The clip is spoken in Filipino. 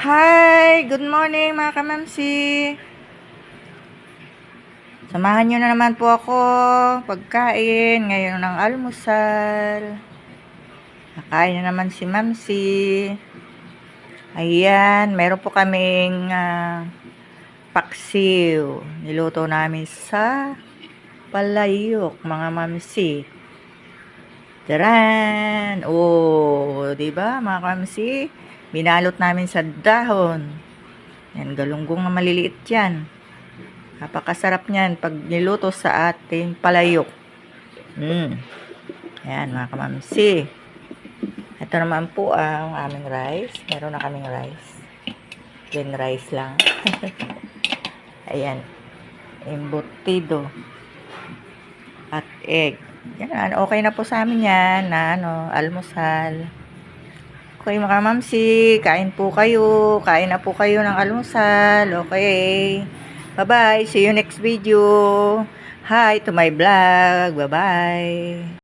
Hi! Good morning mga kamamsi! Samahan nyo na naman po ako pagkain ngayon ng almusal. Nakain na naman si Mamsi. Ayan, meron po kaming paksiw. Niluto namin sa palayok mga Mamsi. Taran! Oh, diba mga kamamsi? Binalot namin sa dahon. Yan, galunggong na maliliit yan. Napakasarap niyan pag niluto sa ating palayok. Yan, mga kamamsi. Ito naman po ang aming rice. Meron na kaming rice. Then rice lang. Ayan. Embutido. At egg. Yan, okay na po sa amin yan na almusal. Okay mga mamsi, kain po kayo. Kain na po kayo ng almusal. Okay. Bye-bye. See you next video. Hi to my vlog. Bye-bye.